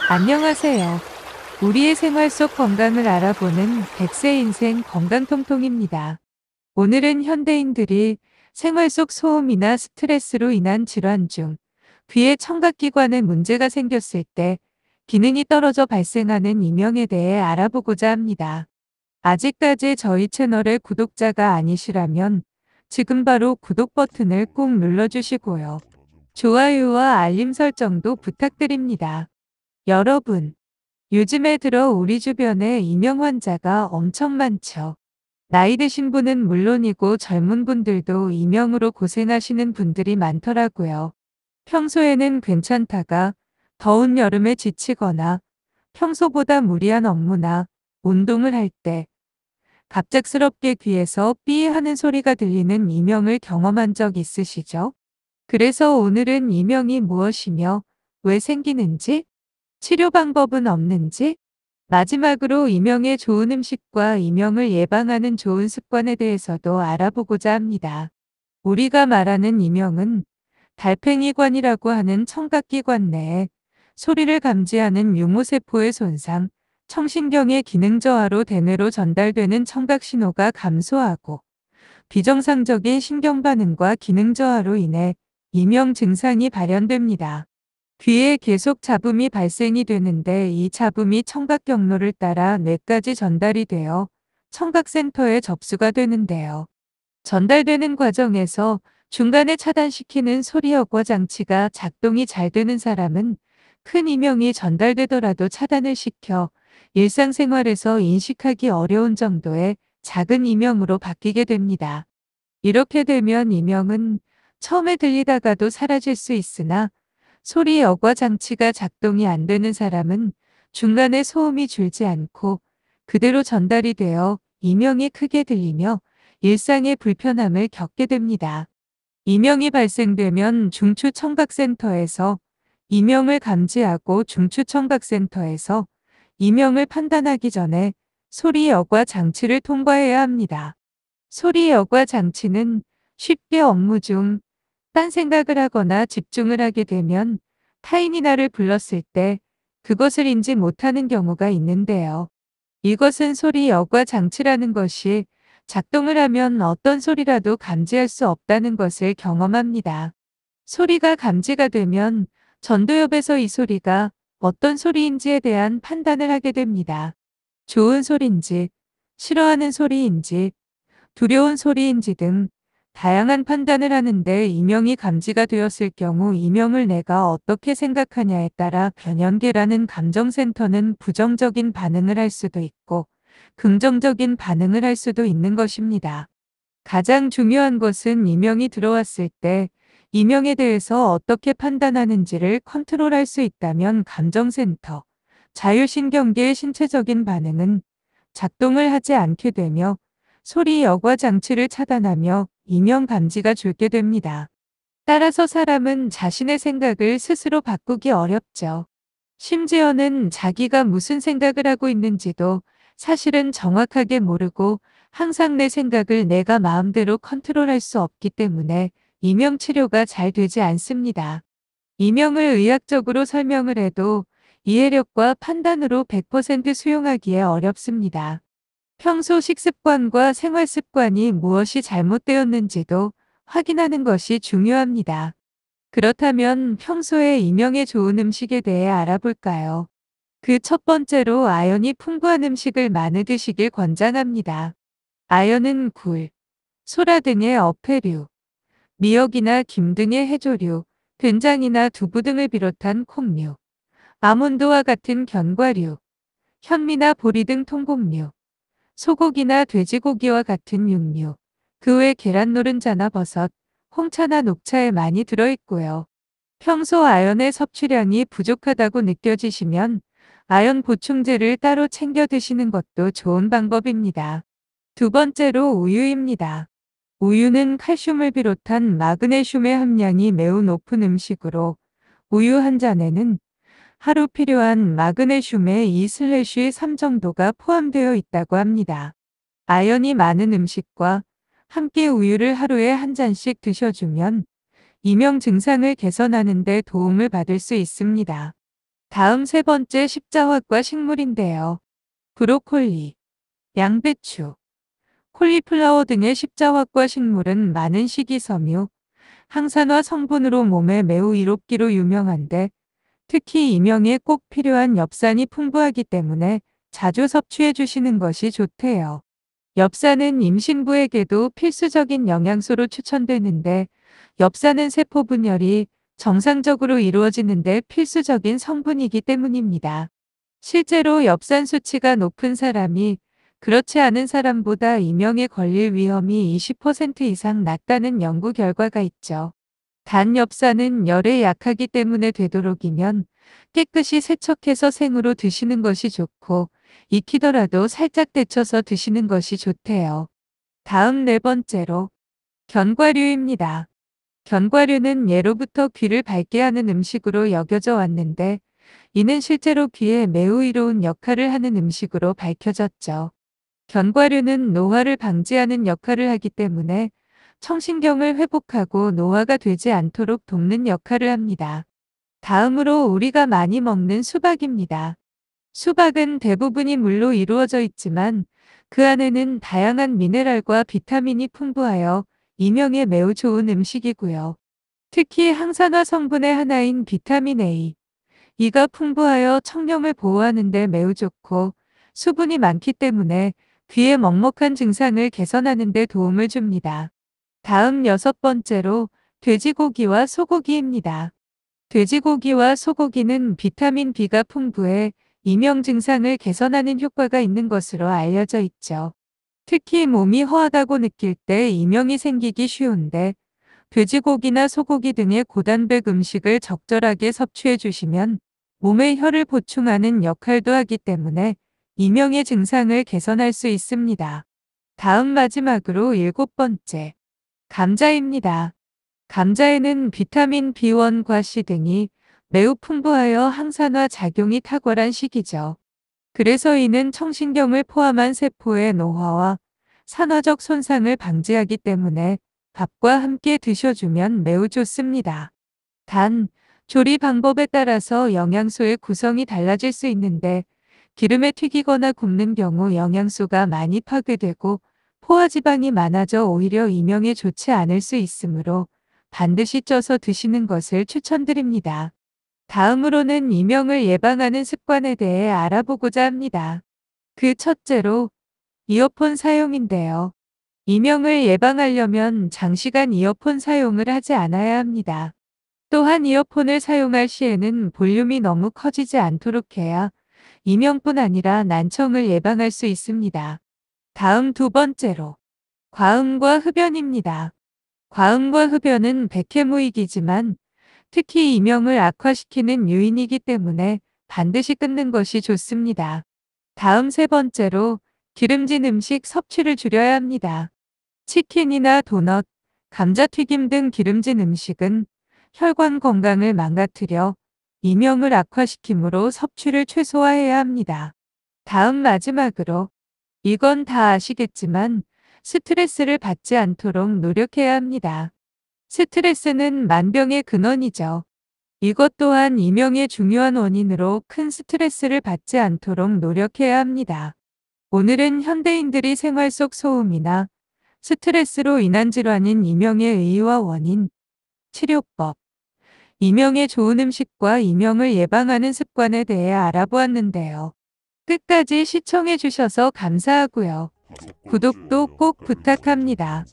안녕하세요. 우리의 생활 속 건강을 알아보는 100세 인생 건강통통입니다. 오늘은 현대인들이 생활 속 소음이나 스트레스로 인한 질환 중 귀의 청각기관에 문제가 생겼을 때 기능이 떨어져 발생하는 이명에 대해 알아보고자 합니다. 아직까지 저희 채널의 구독자가 아니시라면 지금 바로 구독 버튼을 꼭 눌러주시고요. 좋아요와 알림 설정도 부탁드립니다. 여러분, 요즘에 들어 우리 주변에 이명 환자가 엄청 많죠. 나이 드신 분은 물론이고 젊은 분들도 이명으로 고생하시는 분들이 많더라고요. 평소에는 괜찮다가 더운 여름에 지치거나 평소보다 무리한 업무나 운동을 할 때 갑작스럽게 귀에서 삐 하는 소리가 들리는 이명을 경험한 적 있으시죠? 그래서 오늘은 이명이 무엇이며 왜 생기는지, 치료 방법은 없는지, 마지막으로 이명에 좋은 음식과 이명을 예방하는 좋은 습관에 대해서도 알아보고자 합니다. 우리가 말하는 이명은 달팽이관이라고 하는 청각기관 내에 소리를 감지하는 유무세포의 손상, 청신경의 기능 저하로 대뇌로 전달되는 청각신호가 감소하고 비정상적인 신경반응과 기능 저하로 인해 이명 증상이 발현됩니다. 귀에 계속 잡음이 발생이 되는데 이 잡음이 청각 경로를 따라 뇌까지 전달이 되어 청각센터에 접수가 되는데요. 전달되는 과정에서 중간에 차단시키는 소리 여과 장치가 작동이 잘 되는 사람은 큰 이명이 전달되더라도 차단을 시켜 일상생활에서 인식하기 어려운 정도의 작은 이명으로 바뀌게 됩니다. 이렇게 되면 이명은 처음에 들리다가도 사라질 수 있으나 소리 여과 장치가 작동이 안 되는 사람은 중간에 소음이 줄지 않고 그대로 전달이 되어 이명이 크게 들리며 일상의 불편함을 겪게 됩니다. 이명이 발생되면 중추청각센터에서 이명을 감지하고 중추청각센터에서 이명을 판단하기 전에 소리 여과 장치를 통과해야 합니다. 소리 여과 장치는 쉽게 업무 중 딴 생각을 하거나 집중을 하게 되면 타인이 나를 불렀을 때 그것을 인지 못하는 경우가 있는데요. 이것은 소리 여과 장치라는 것이 작동을 하면 어떤 소리라도 감지할 수 없다는 것을 경험합니다. 소리가 감지가 되면 전두엽에서 이 소리가 어떤 소리인지에 대한 판단을 하게 됩니다. 좋은 소리인지, 싫어하는 소리인지, 두려운 소리인지 등 다양한 판단을 하는데 이명이 감지가 되었을 경우 이명을 내가 어떻게 생각하냐에 따라 변연계라는 감정센터는 부정적인 반응을 할 수도 있고 긍정적인 반응을 할 수도 있는 것입니다. 가장 중요한 것은 이명이 들어왔을 때 이명에 대해서 어떻게 판단하는지를 컨트롤할 수 있다면 감정센터, 자율신경계의 신체적인 반응은 작동을 하지 않게 되며 소리 여과 장치를 차단하며 이명 감지가 줄게 됩니다. 따라서 사람은 자신의 생각을 스스로 바꾸기 어렵죠. 심지어는 자기가 무슨 생각을 하고 있는지도 사실은 정확하게 모르고 항상 내 생각을 내가 마음대로 컨트롤할 수 없기 때문에 이명 치료가 잘 되지 않습니다. 이명을 의학적으로 설명을 해도 이해력과 판단으로 100% 수용하기에 어렵습니다. 평소 식습관과 생활습관이 무엇이 잘못되었는지도 확인하는 것이 중요합니다. 그렇다면 평소에 이명에 좋은 음식에 대해 알아볼까요? 그 첫 번째로 아연이 풍부한 음식을 많이 드시길 권장합니다. 아연은 굴, 소라 등의 어패류, 미역이나 김 등의 해조류, 된장이나 두부 등을 비롯한 콩류, 아몬드와 같은 견과류, 현미나 보리 등 통곡류, 소고기나 돼지고기와 같은 육류, 그 외 계란 노른자나 버섯, 홍차나 녹차에 많이 들어있고요. 평소 아연의 섭취량이 부족하다고 느껴지시면 아연 보충제를 따로 챙겨 드시는 것도 좋은 방법입니다. 두 번째로 우유입니다. 우유는 칼슘을 비롯한 마그네슘의 함량이 매우 높은 음식으로 우유 한 잔에는 하루 필요한 마그네슘의 2/3 정도가 포함되어 있다고 합니다. 아연이 많은 음식과 함께 우유를 하루에 한 잔씩 드셔주면 이명 증상을 개선하는 데 도움을 받을 수 있습니다. 다음 세 번째 십자화과 식물인데요. 브로콜리, 양배추, 콜리플라워 등의 십자화과 식물은 많은 식이섬유, 항산화 성분으로 몸에 매우 이롭기로 유명한데 특히 이명에 꼭 필요한 엽산이 풍부하기 때문에 자주 섭취해 주시는 것이 좋대요. 엽산은 임신부에게도 필수적인 영양소로 추천되는데 엽산은 세포 분열이 정상적으로 이루어지는데 필수적인 성분이기 때문입니다. 실제로 엽산 수치가 높은 사람이 그렇지 않은 사람보다 이명에 걸릴 위험이 20% 이상 낮다는 연구 결과가 있죠. 단 엽산은 열에 약하기 때문에 되도록이면 깨끗이 세척해서 생으로 드시는 것이 좋고 익히더라도 살짝 데쳐서 드시는 것이 좋대요. 다음 네 번째로 견과류입니다. 견과류는 예로부터 귀를 밝게 하는 음식으로 여겨져 왔는데 이는 실제로 귀에 매우 이로운 역할을 하는 음식으로 밝혀졌죠. 견과류는 노화를 방지하는 역할을 하기 때문에 청신경을 회복하고 노화가 되지 않도록 돕는 역할을 합니다. 다음으로 우리가 많이 먹는 수박입니다. 수박은 대부분이 물로 이루어져 있지만 그 안에는 다양한 미네랄과 비타민이 풍부하여 이명에 매우 좋은 음식이고요. 특히 항산화 성분의 하나인 비타민 A, 이가 풍부하여 청력을 보호하는 데 매우 좋고 수분이 많기 때문에 귀의 먹먹한 증상을 개선하는 데 도움을 줍니다. 다음 여섯 번째로 돼지고기와 소고기입니다. 돼지고기와 소고기는 비타민 B가 풍부해 이명 증상을 개선하는 효과가 있는 것으로 알려져 있죠. 특히 몸이 허하다고 느낄 때 이명이 생기기 쉬운데 돼지고기나 소고기 등의 고단백 음식을 적절하게 섭취해 주시면 몸의 혈을 보충하는 역할도 하기 때문에 이명의 증상을 개선할 수 있습니다. 다음 마지막으로 일곱 번째, 감자입니다. 감자에는 비타민 B1과 C 등이 매우 풍부하여 항산화 작용이 탁월한 식이죠. 그래서 이는 청신경을 포함한 세포의 노화와 산화적 손상을 방지하기 때문에 밥과 함께 드셔주면 매우 좋습니다. 단, 조리 방법에 따라서 영양소의 구성이 달라질 수 있는데 기름에 튀기거나 굽는 경우 영양소가 많이 파괴되고 포화지방이 많아져 오히려 이명에 좋지 않을 수 있으므로 반드시 쪄서 드시는 것을 추천드립니다. 다음으로는 이명을 예방하는 습관에 대해 알아보고자 합니다. 그 첫째로 이어폰 사용인데요. 이명을 예방하려면 장시간 이어폰 사용을 하지 않아야 합니다. 또한 이어폰을 사용할 시에는 볼륨이 너무 커지지 않도록 해야 이명뿐 아니라 난청을 예방할 수 있습니다. 다음 두 번째로 과음과 흡연입니다. 과음과 흡연은 백해무익이지만 특히 이명을 악화시키는 요인이기 때문에 반드시 끊는 것이 좋습니다. 다음 세 번째로 기름진 음식 섭취를 줄여야 합니다. 치킨이나 도넛, 감자튀김 등 기름진 음식은 혈관 건강을 망가뜨려 이명을 악화시키므로 섭취를 최소화해야 합니다. 다음 마지막으로 이건 다 아시겠지만 스트레스를 받지 않도록 노력해야 합니다. 스트레스는 만병의 근원이죠. 이것 또한 이명의 중요한 원인으로 큰 스트레스를 받지 않도록 노력해야 합니다. 오늘은 현대인들이 생활 속 소음이나 스트레스로 인한 질환인 이명의 의의와 원인, 치료법, 이명의 좋은 음식과 이명을 예방하는 습관에 대해 알아보았는데요. 끝까지 시청해 주셔서 감사하고요. 구독도 꼭 부탁합니다.